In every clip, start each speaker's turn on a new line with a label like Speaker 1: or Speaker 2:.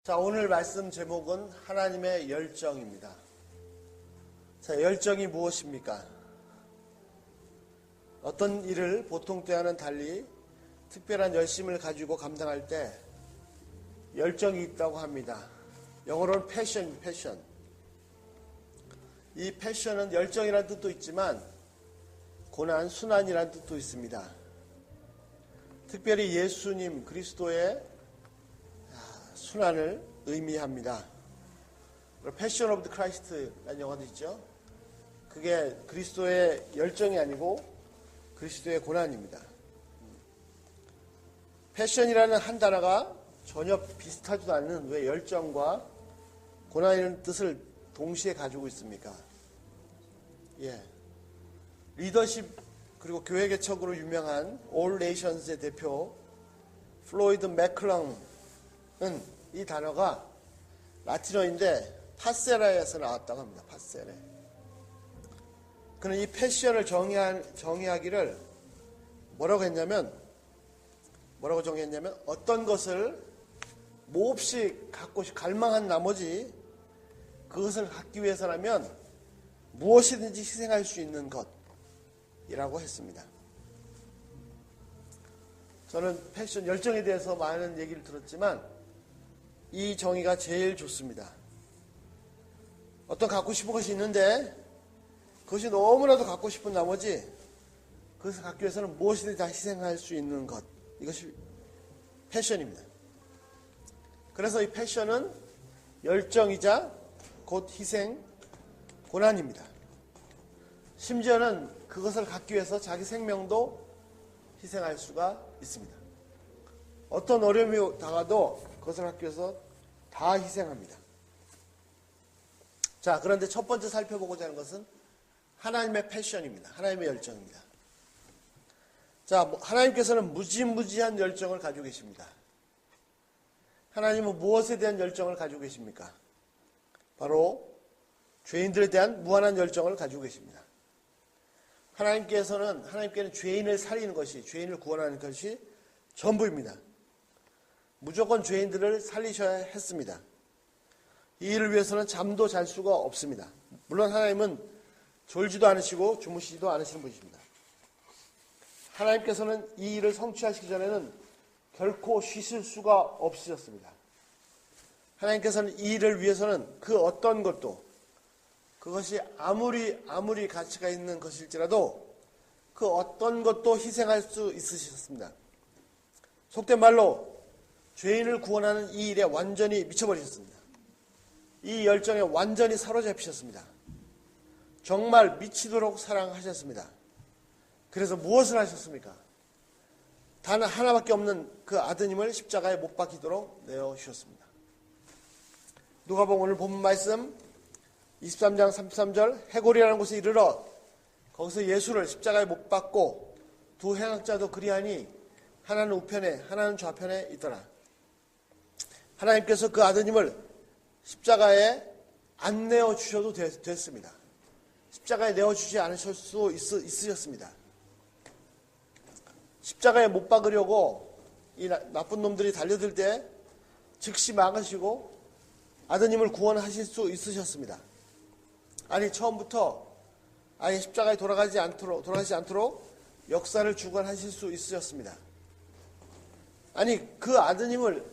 Speaker 1: 자, 오늘 말씀 제목은 하나님의 열정입니다. 자, 열정이 무엇입니까? 어떤 일을 보통 때와는 달리 특별한 열심을 가지고 감당할 때 열정이 있다고 합니다. 영어로는 패션. 이 패션은 열정이라는 뜻도 있지만 고난, 순환이라는 뜻도 있습니다. 특별히 예수님 그리스도의 순환을 의미합니다. 패션 오브 더 크라이스트라는 영화도 있죠. 그게 그리스도의 열정이 아니고 그리스도의 고난입니다. 패션이라는 한 단어가 전혀 비슷하지도 않는 왜 열정과 고난이라는 뜻을 동시에 가지고 있습니까? 리더십 그리고 교회 개척으로 유명한 All Nations의 대표 플로이드 맥클렁은 이 단어가 라틴어인데 파세라에서 나왔다고 합니다. 파세레. 그는 이 패션을 정의하기를 뭐라고 정의했냐면 어떤 것을 몹시 갈망한 나머지 그것을 갖기 위해서라면 무엇이든지 희생할 수 있는 것이라고 했습니다. 저는 패션 열정에 대해서 많은 얘기를 들었지만 이 정의가 제일 좋습니다. 어떤 갖고 싶은 것이 있는데 그것이 너무나도 갖고 싶은 나머지 그것을 갖기 위해서는 무엇이든지 다 희생할 수 있는 것, 이것이 패션입니다. 그래서 이 패션은 열정이자 곧 희생, 고난입니다. 심지어는 그것을 갖기 위해서 자기 생명도 희생할 수가 있습니다. 어떤 어려움이 다가도 그것을 갖기 위해서 다 희생합니다. 자, 그런데 첫 번째 살펴보고자 하는 것은 하나님의 패션입니다. 하나님의 열정입니다. 자, 하나님께서는 무지무지한 열정을 가지고 계십니다. 하나님은 무엇에 대한 열정을 가지고 계십니까? 바로 죄인들에 대한 무한한 열정을 가지고 계십니다. 하나님께는 죄인을 살리는 것이, 죄인을 구원하는 것이 전부입니다. 무조건 죄인들을 살리셔야 했습니다. 이 일을 위해서는 잠도 잘 수가 없습니다. 물론 하나님은 졸지도 않으시고 주무시지도 않으시는 분이십니다. 하나님께서는 이 일을 성취하시기 전에는 결코 쉬실 수가 없으셨습니다. 하나님께서는 이 일을 위해서는 그 어떤 것도 그것이 아무리 가치가 있는 것일지라도 그 어떤 것도 희생할 수 있으셨습니다. 속된 말로 죄인을 구원하는 이 일에 완전히 미쳐버리셨습니다. 이 열정에 완전히 사로잡히셨습니다. 정말 미치도록 사랑하셨습니다. 그래서 무엇을 하셨습니까? 단 하나밖에 없는 그 아드님을 십자가에 못 박히도록 내어주셨습니다. 누가복음 오늘 본문 말씀 23장 33절 해골이라는 곳에 이르러 거기서 예수를 십자가에 못 박고 두 행악자도 그리하니 하나는 우편에 하나는 좌편에 있더라. 하나님께서 그 아드님을 십자가에 안 내어주셔도 됐습니다. 십자가에 내어주지 않으실 수 있으셨습니다. 십자가에 못 박으려고 이 나쁜 놈들이 달려들 때 즉시 막으시고 아드님을 구원하실 수 있으셨습니다. 아니 처음부터 아예 십자가에 돌아가지 않도록 역사를 주관하실 수 있으셨습니다. 아니 그 아드님을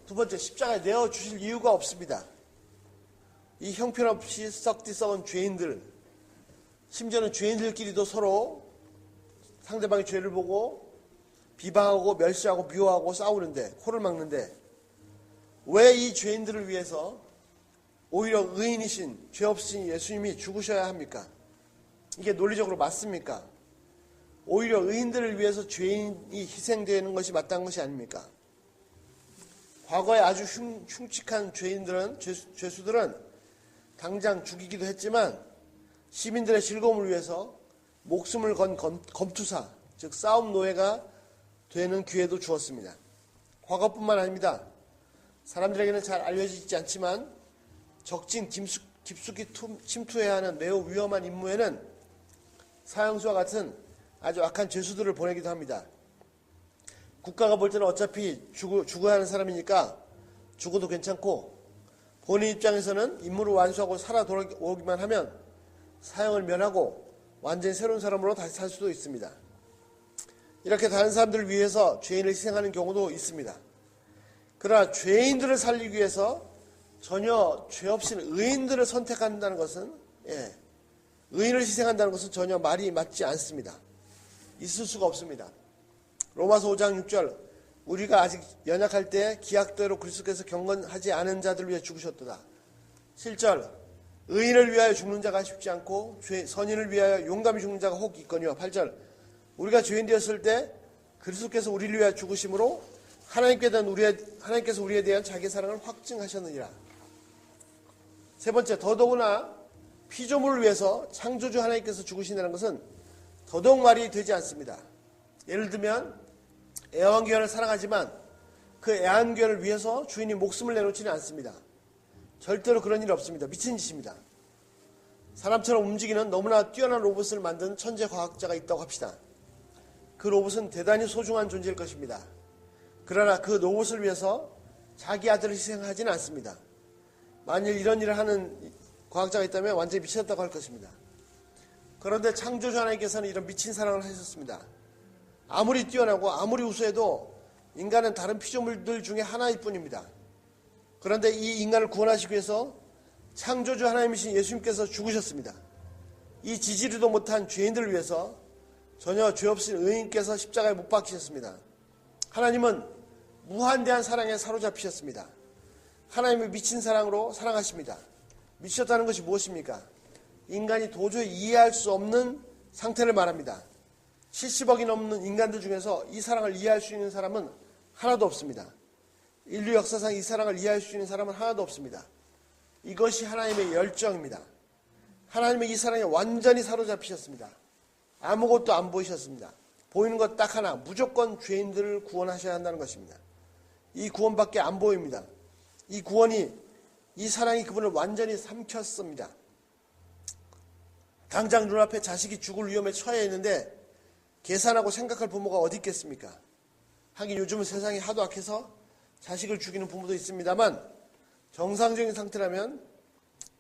Speaker 1: 두 번째 십자가에 내어주실 이유가 없습니다. 이 형편없이 썩은 죄인들, 심지어는 죄인들끼리도 서로 상대방의 죄를 보고 비방하고 멸시하고 미워하고 싸우는데, 코를 막는데 왜 이 죄인들을 위해서 오히려 의인이신 죄 없으신 예수님이 죽으셔야 합니까? 이게 논리적으로 맞습니까? 오히려 의인들을 위해서 죄인이 희생되는 것이 마땅한 것이 아닙니까? 과거에 아주 흉측한 죄수들은 당장 죽이기도 했지만 시민들의 즐거움을 위해서 목숨을 건 검투사, 즉 싸움 노예가 되는 기회도 주었습니다. 과거뿐만 아닙니다. 사람들에게는 잘 알려지지 않지만 적진 깊숙이 침투해야 하는 매우 위험한 임무에는 사형수와 같은 아주 악한 죄수들을 보내기도 합니다. 국가가 볼 때는 어차피 죽어야 하는 사람이니까 죽어도 괜찮고 본인 입장에서는 임무를 완수하고 살아 돌아오기만 하면 사형을 면하고 완전히 새로운 사람으로 다시 살 수도 있습니다. 이렇게 다른 사람들을 위해서 죄인을 희생하는 경우도 있습니다. 그러나 죄인들을 살리기 위해서 전혀 죄 없인 의인들을 선택한다는 것은 의인을 희생한다는 것은 전혀 말이 맞지 않습니다. 있을 수가 없습니다. 로마서 5장 6절 우리가 아직 연약할 때 기약대로 그리스도께서 경건하지 않은 자들을 위해 죽으셨도다. 7절 의인을 위하여 죽는 자가 쉽지 않고 선인을 위하여 용감히 죽는 자가 혹 있거니와. 8절 우리가 죄인 되었을 때 그리스도께서 우리를 위하여 죽으심으로 하나님께서 우리에 대한 자기 사랑을 확증하셨느니라. 세 번째, 더더구나 피조물을 위해서 창조주 하나님께서 죽으신다는 것은 더더욱 말이 되지 않습니다. 예를 들면 애완견을 사랑하지만 그 애완견을 위해서 주인이 목숨을 내놓지는 않습니다. 절대로 그런 일이 없습니다. 미친 짓입니다. 사람처럼 움직이는 너무나 뛰어난 로봇을 만든 천재 과학자가 있다고 합시다. 그 로봇은 대단히 소중한 존재일 것입니다. 그러나 그 로봇을 위해서 자기 아들을 희생하지는 않습니다. 만일 이런 일을 하는 과학자가 있다면 완전히 미쳤다고 할 것입니다. 그런데 창조주 하나님께서는 이런 미친 사랑을 하셨습니다. 아무리 뛰어나고 아무리 우수해도 인간은 다른 피조물들 중에 하나일 뿐입니다. 그런데 이 인간을 구원하시기 위해서 창조주 하나님이신 예수님께서 죽으셨습니다. 이 지지리도 못한 죄인들을 위해서 전혀 죄 없인 의인께서 십자가에 못 박히셨습니다. 하나님은 무한대한 사랑에 사로잡히셨습니다. 하나님의 미친 사랑으로 사랑하십니다. 미쳤다는 것이 무엇입니까? 인간이 도저히 이해할 수 없는 상태를 말합니다. 70억이 넘는 인간들 중에서 이 사랑을 이해할 수 있는 사람은 하나도 없습니다. 인류 역사상 이 사랑을 이해할 수 있는 사람은 하나도 없습니다. 이것이 하나님의 열정입니다. 하나님의 이 사랑에 완전히 사로잡히셨습니다. 아무것도 안 보이셨습니다. 보이는 것 딱 하나, 무조건 죄인들을 구원하셔야 한다는 것입니다. 이 구원밖에 안 보입니다. 이 구원이, 이 사랑이 그분을 완전히 삼켰습니다. 당장 눈앞에 자식이 죽을 위험에 처해 있는데 계산하고 생각할 부모가 어디 있겠습니까? 하긴 요즘은 세상이 하도 악해서 자식을 죽이는 부모도 있습니다만 정상적인 상태라면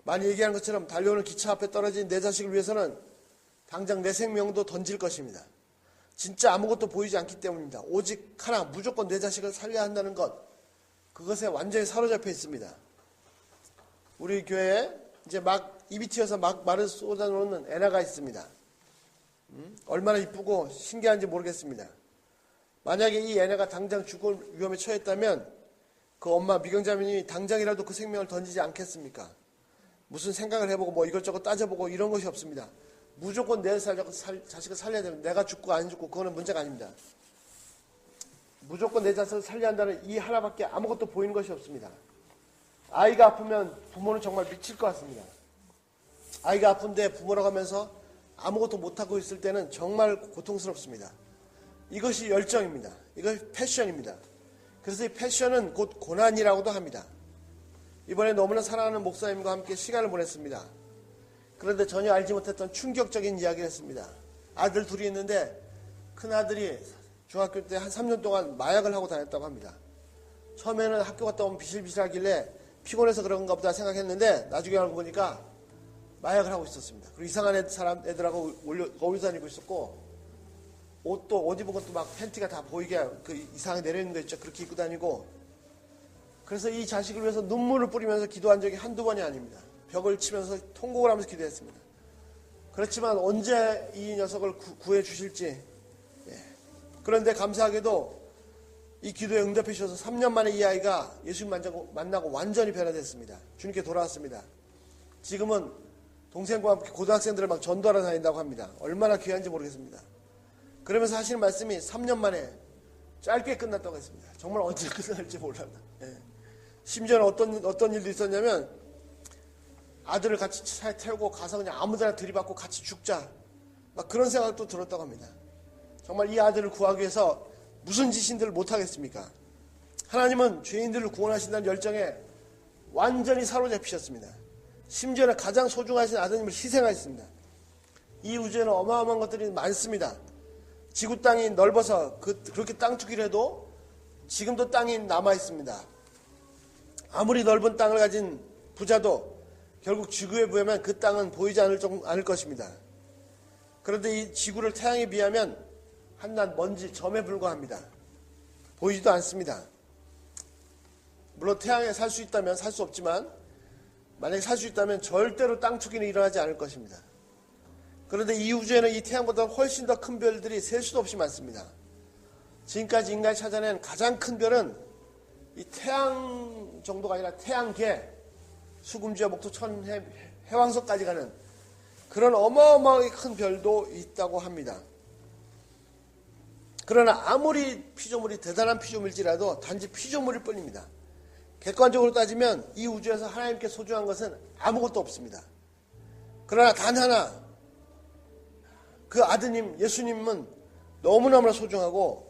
Speaker 1: 많이 얘기하는 것처럼 달려오는 기차 앞에 떨어진 내 자식을 위해서는 당장 내 생명도 던질 것입니다. 진짜 아무것도 보이지 않기 때문입니다. 오직 하나, 무조건 내 자식을 살려야 한다는 것, 그것에 완전히 사로잡혀 있습니다. 우리 교회에 이제 막 입이 튀어서 막 말을 쏟아놓는 애나가 있습니다. 얼마나 이쁘고 신기한지 모르겠습니다. 만약에 이 애나가 당장 죽을 위험에 처했다면 그 엄마 미경자매님이 당장이라도 그 생명을 던지지 않겠습니까? 무슨 생각을 해보고 뭐 이것저것 따져보고 이런 것이 없습니다. 무조건 내 자식을 살려야 됩니다. 내가 죽고 안 죽고 그거는 문제가 아닙니다. 무조건 내 자식을 살려야 한다는 이 하나밖에 아무것도 보이는 것이 없습니다. 아이가 아프면 부모는 정말 미칠 것 같습니다. 아이가 아픈데 부모라고 하면서 아무것도 못하고 있을 때는 정말 고통스럽습니다. 이것이 열정입니다. 이것이 패션입니다. 그래서 이 패션은 곧 고난이라고도 합니다. 이번에 너무나 사랑하는 목사님과 함께 시간을 보냈습니다. 그런데 전혀 알지 못했던 충격적인 이야기를 했습니다. 아들 둘이 있는데 큰아들이 중학교 때 한 3년 동안 마약을 하고 다녔다고 합니다. 처음에는 학교 갔다 오면 비실비실하길래 피곤해서 그런가 보다 생각했는데 나중에 알고 보니까 마약을 하고 있었습니다. 그리고 이상한 애들하고 어울려 다니고 있었고 옷도 옷 입은 것도 막 팬티가 다 보이게 그 이상하게 내려있는 거 있죠. 그렇게 입고 다니고 그래서 이 자식을 위해서 눈물을 뿌리면서 기도한 적이 한두 번이 아닙니다. 벽을 치면서 통곡을 하면서 기도했습니다. 그렇지만 언제 이 녀석을 구해 주실지 그런데 감사하게도 이 기도에 응답해 주셔서 3년 만에 이 아이가 예수님 만나고 완전히 변화됐습니다. 주님께 돌아왔습니다. 지금은 동생과 함께 고등학생들을 막 전도하러 다닌다고 합니다. 얼마나 귀한지 모르겠습니다. 그러면서 하시는 말씀이 3년 만에 짧게 끝났다고 했습니다. 정말 언제 끝날지 몰라요. 심지어는 어떤 일도 있었냐면 아들을 같이 차에 태우고 가서 그냥 아무데나 들이받고 같이 죽자 막 그런 생각도 들었다고 합니다. 정말 이 아들을 구하기 위해서 무슨 짓인들 못하겠습니까? 하나님은 죄인들을 구원하신다는 열정에 완전히 사로잡히셨습니다. 심지어는 가장 소중하신 아드님을 희생하셨습니다. 이 우주에는 어마어마한 것들이 많습니다. 지구 땅이 넓어서 그렇게 땅 투기를 해도 지금도 땅이 남아 있습니다. 아무리 넓은 땅을 가진 부자도 결국 지구에 비하면 그 땅은 보이지 않을 것입니다. 그런데 이 지구를 태양에 비하면 한낱 먼지, 점에 불과합니다. 보이지도 않습니다. 물론 태양에 살 수 있다면 살 수 없지만 만약에 살 수 있다면 절대로 땅 투기는 일어나지 않을 것입니다. 그런데 이 우주에는 이 태양보다 훨씬 더 큰 별들이 셀 수도 없이 많습니다. 지금까지 인간이 찾아낸 가장 큰 별은 이 태양 정도가 아니라 태양계, 수금주와 목토천 해왕성까지 가는 그런 어마어마하게 큰 별도 있다고 합니다. 그러나 아무리 피조물이 대단한 피조물일지라도 단지 피조물일 뿐입니다. 객관적으로 따지면 이 우주에서 하나님께 소중한 것은 아무것도 없습니다. 그러나 단 하나, 그 아드님 예수님은 너무너무나 소중하고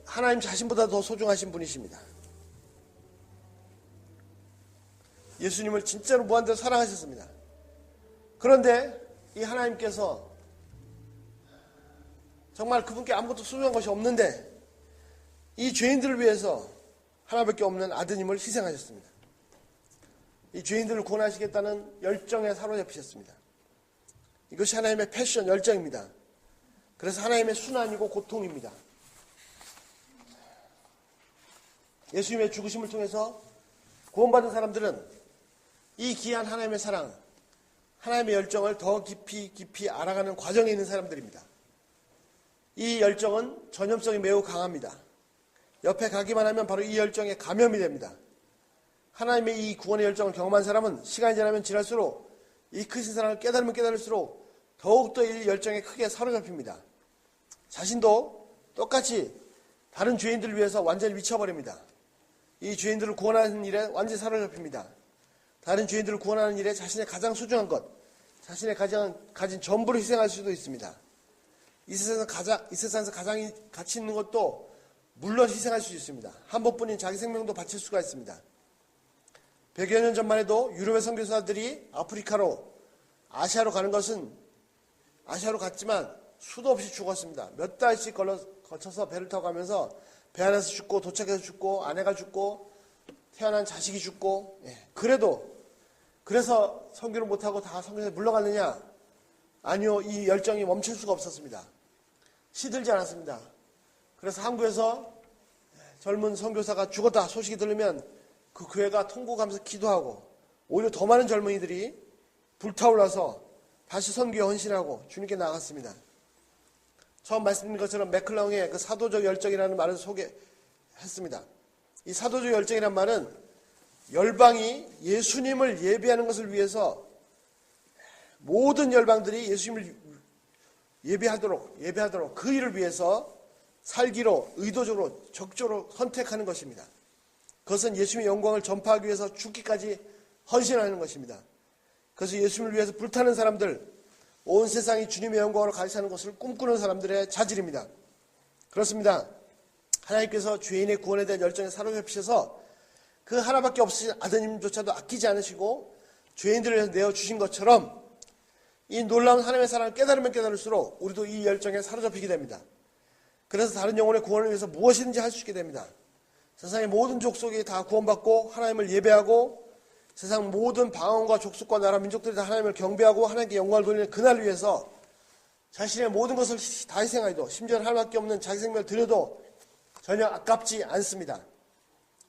Speaker 1: 하나님 자신보다 더 소중하신 분이십니다. 예수님을 진짜로 무한대로 사랑하셨습니다. 그런데 이 하나님께서 정말 그분께 아무것도 소중한 것이 없는데 이 죄인들을 위해서 하나밖에 없는 아드님을 희생하셨습니다. 이 죄인들을 구원하시겠다는 열정에 사로잡히셨습니다. 이것이 하나님의 패션, 열정입니다. 그래서 하나님의 순환이고 고통입니다. 예수님의 죽으심을 통해서 구원받은 사람들은 이 귀한 하나님의 사랑, 하나님의 열정을 더 깊이 알아가는 과정에 있는 사람들입니다. 이 열정은 전염성이 매우 강합니다. 옆에 가기만 하면 바로 이 열정에 감염이 됩니다. 하나님의 이 구원의 열정을 경험한 사람은 시간이 지나면 지날수록 이 크신 사랑을 깨달으면 깨달을수록 더욱더 이 열정에 크게 사로잡힙니다. 자신도 똑같이 다른 죄인들을 위해서 완전히 미쳐버립니다. 이 죄인들을 구원하는 일에 완전히 사로잡힙니다. 다른 죄인들을 구원하는 일에 자신의 가장 소중한 것, 자신의 가진 전부를 희생할 수도 있습니다. 이 세상에서 가장 가치 있는 것도 물론 희생할 수 있습니다. 한 번뿐인 자기 생명도 바칠 수가 있습니다. 100여 년 전만 해도 유럽의 선교사들이 아시아로 가는 것은 아시아로 갔지만 수도 없이 죽었습니다. 몇 달씩 거쳐서 배를 타고 가면서 배 안에서 죽고 도착해서 죽고 아내가 죽고 태어난 자식이 죽고 그래서 선교를 못하고 다 선교사에 물러갔느냐? 아니요. 이 열정이 멈출 수가 없었습니다. 시들지 않았습니다. 그래서 한국에서 젊은 선교사가 죽었다 소식이 들리면 그 교회가 통곡하면서 기도하고 오히려 더 많은 젊은이들이 불타올라서 다시 선교에 헌신하고 주님께 나갔습니다. 처음 말씀드린 것처럼 맥클렁의 그 사도적 열정이라는 말을 소개했습니다. 이 사도적 열정이라는 말은 열방이 예수님을 예배하는 것을 위해서 모든 열방들이 예수님을 예배하도록 그 일을 위해서 살기로 의도적으로 적극적으로 선택하는 것입니다. 그것은 예수님의 영광을 전파하기 위해서 죽기까지 헌신하는 것입니다. 그래서 예수님을 위해서 불타는 사람들, 온 세상이 주님의 영광으로 가시하는 것을 꿈꾸는 사람들의 자질입니다. 그렇습니다. 하나님께서 죄인의 구원에 대한 열정에 사로잡히셔서 그 하나밖에 없으신 아드님조차도 아끼지 않으시고 죄인들을 위해서 내어주신 것처럼 이 놀라운 하나님의 사랑을 깨달으면 깨달을수록 우리도 이 열정에 사로잡히게 됩니다. 그래서 다른 영혼의 구원을 위해서 무엇이든지 할 수 있게 됩니다. 세상의 모든 족속이 다 구원받고 하나님을 예배하고 세상 모든 방언과 족속과 나라 민족들이 다 하나님을 경배하고 하나님께 영광을 돌리는 그날을 위해서 자신의 모든 것을 다 희생하여도 심지어 하나밖에 없는 자기 생명을 드려도 전혀 아깝지 않습니다.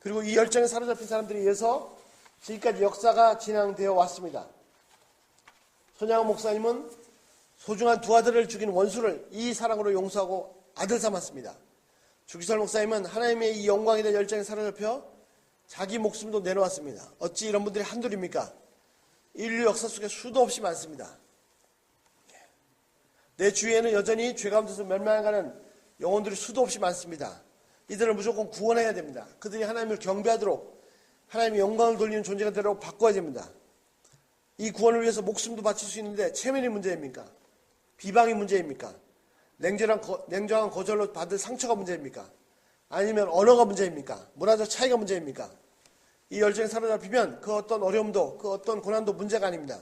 Speaker 1: 그리고 이 열정에 사로잡힌 사람들에 의해서 지금까지 역사가 진행되어 왔습니다. 손양원 목사님은 소중한 두 아들을 죽인 원수를 이 사랑으로 용서하고 아들 삼았습니다. 주기설 목사님은 하나님의 이 영광에 대한 열정에 사로잡혀 자기 목숨도 내놓았습니다. 어찌 이런 분들이 한둘입니까? 인류 역사 속에 수도 없이 많습니다. 내 주위에는 여전히 죄 가운데서 멸망해가는 영혼들이 수도 없이 많습니다. 이들을 무조건 구원해야 됩니다. 그들이 하나님을 경배하도록 하나님의 영광을 돌리는 존재가 되도록 바꿔야 됩니다. 이 구원을 위해서 목숨도 바칠 수 있는데 체면이 문제입니까? 비방이 문제입니까? 냉정한 거절로 받을 상처가 문제입니까? 아니면 언어가 문제입니까? 문화적 차이가 문제입니까? 이 열정에 사로잡히면 그 어떤 어려움도 그 어떤 고난도 문제가 아닙니다.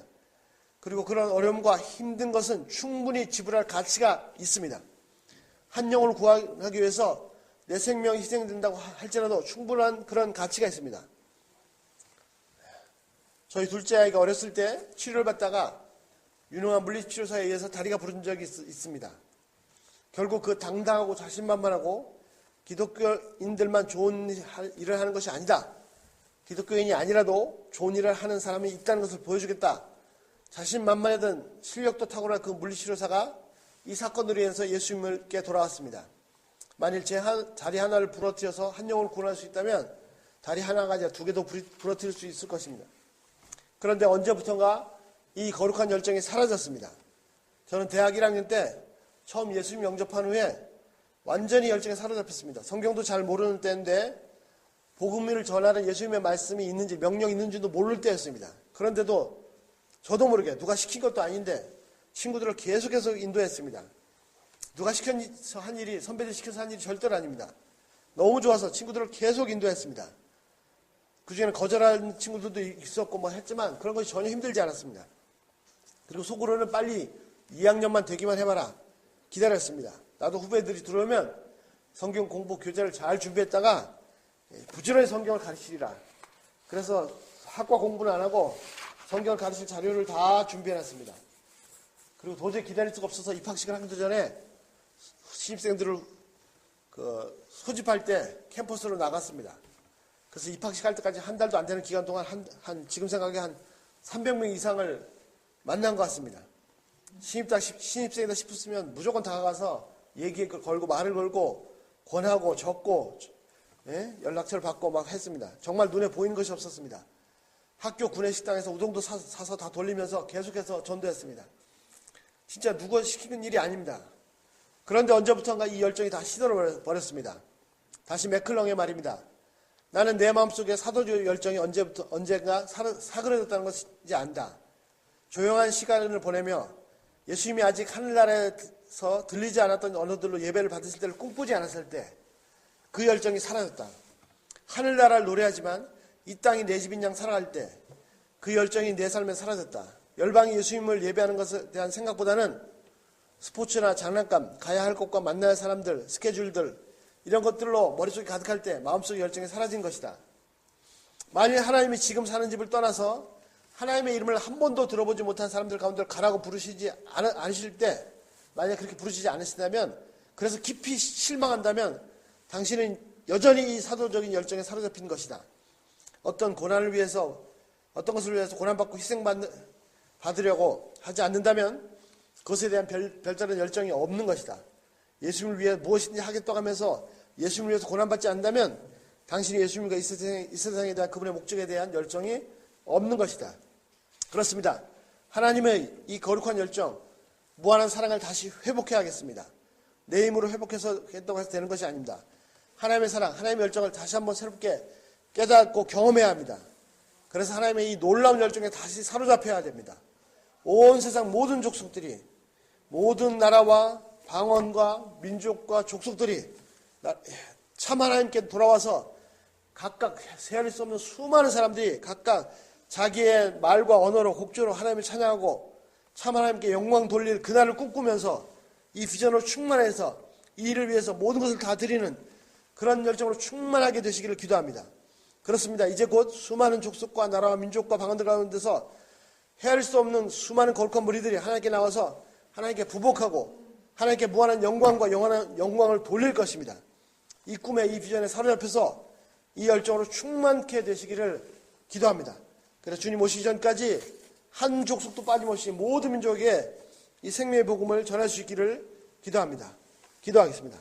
Speaker 1: 그리고 그런 어려움과 힘든 것은 충분히 지불할 가치가 있습니다. 한 영혼을 구하기 위해서 내 생명이 희생된다고 할지라도 충분한 그런 가치가 있습니다. 저희 둘째 아이가 어렸을 때 치료를 받다가 유능한 물리치료사에 의해서 다리가 부러진 적이 있습니다. 결국 그 당당하고 자신만만하고 기독교인들만 좋은 일을 하는 것이 아니다. 기독교인이 아니라도 좋은 일을 하는 사람이 있다는 것을 보여주겠다. 자신만만하던 실력도 탁월한 그 물리치료사가 이 사건으로 인해서 예수님께 돌아왔습니다. 만일 제 다리 하나를 부러뜨려서 한 영혼을 구원할 수 있다면 다리 하나가 아니라 두 개도 부러뜨릴 수 있을 것입니다. 그런데 언제부턴가 이 거룩한 열정이 사라졌습니다. 저는 대학 1학년 때 처음 예수님 영접한 후에 완전히 열정이 사로잡혔습니다. 성경도 잘 모르는 때인데 복음을 전하는 예수님의 말씀이 있는지 명령이 있는지도 모를 때였습니다. 그런데도 저도 모르게 누가 시킨 것도 아닌데 친구들을 계속해서 인도했습니다. 누가 시켜서 한 일이, 선배들이 시켜서 한 일이 절대로 아닙니다. 너무 좋아서 친구들을 계속 인도했습니다. 그 중에는 거절하는 친구들도 있었고 뭐 했지만 그런 것이 전혀 힘들지 않았습니다. 그리고 속으로는 빨리 2학년만 되기만 해봐라 기다렸습니다. 나도 후배들이 들어오면 성경 공부 교재를 잘 준비했다가 부지런히 성경을 가르치리라. 그래서 학과 공부는 안 하고 성경을 가르칠 자료를 다 준비해놨습니다. 그리고 도저히 기다릴 수가 없어서 입학식을 하기도 전에 신입생들을 소집할 때 캠퍼스로 나갔습니다. 그래서 입학식 할 때까지 한 달도 안 되는 기간 동안 지금 생각에 한 300명 이상을 만난 것 같습니다. 신입생이다 싶었으면 무조건 다가가서 얘기 걸고 말을 걸고 권하고 적고 연락처를 받고 막 했습니다. 정말 눈에 보이는 것이 없었습니다. 학교 구내식당에서 우동도 사서 다 돌리면서 계속해서 전도했습니다. 진짜 누가 시키는 일이 아닙니다. 그런데 언제부턴가 이 열정이 다 시들어버렸습니다. 다시 맥클렁의 말입니다. 나는 내 마음속에 사도적 열정이 언젠가 사그러졌다는 것인지 안다. 조용한 시간을 보내며 예수님이 아직 하늘나라에서 들리지 않았던 언어들로 예배를 받으실 때를 꿈꾸지 않았을 때 그 열정이 사라졌다. 하늘나라를 노래하지만 이 땅이 내 집인 양 살아갈 때 그 열정이 내 삶에 사라졌다. 열방이 예수님을 예배하는 것에 대한 생각보다는 스포츠나 장난감, 가야 할 곳과 만나야 할 사람들, 스케줄들 이런 것들로 머릿속이 가득할 때 마음속의 열정이 사라진 것이다. 만일 하나님이 지금 사는 집을 떠나서 하나님의 이름을 한 번도 들어보지 못한 사람들 가운데 가라고 부르시지 않으실 때 만약 그렇게 부르시지 않으신다면 그래서 깊이 실망한다면 당신은 여전히 이 사도적인 열정에 사로잡힌 것이다. 어떤 고난을 위해서 어떤 것을 위해서 고난받고 희생받으려고 하지 않는다면 그것에 대한 별다른 열정이 없는 것이다. 예수님을 위해 무엇이든지 하겠다고 하면서 예수님을 위해서 고난받지 않는다면 당신이 예수님과 이 세상에 대한 그분의 목적에 대한 열정이 없는 것이다. 그렇습니다. 하나님의 이 거룩한 열정, 무한한 사랑을 다시 회복해야겠습니다. 내 힘으로 회복해서 했다고 해서 되는 것이 아닙니다. 하나님의 사랑, 하나님의 열정을 다시 한번 새롭게 깨닫고 경험해야 합니다. 그래서 하나님의 이 놀라운 열정에 다시 사로잡혀야 됩니다. 온 세상 모든 족속들이, 모든 나라와 방언과 민족과 족속들이 참 하나님께 돌아와서 각각 세어릴 수 없는 수많은 사람들이 각각 자기의 말과 언어로 곡조로 하나님을 찬양하고 참 하나님께 영광 돌릴 그날을 꿈꾸면서 이 비전으로 충만해서 이 일을 위해서 모든 것을 다 드리는 그런 열정으로 충만하게 되시기를 기도합니다. 그렇습니다. 이제 곧 수많은 족속과 나라와 민족과 방언들 가운데서 헤아릴 수 없는 수많은 거룩한 무리들이 하나님께 나와서 하나님께 부복하고 하나님께 무한한 영광과 영원한 영광을 돌릴 것입니다. 이 꿈에 이 비전에 사로잡혀서 이 열정으로 충만케 되시기를 기도합니다. 그래서 주님 오시기 전까지 한 족속도 빠짐없이 모든 민족에게 이 생명의 복음을 전할 수 있기를 기도합니다. 기도하겠습니다.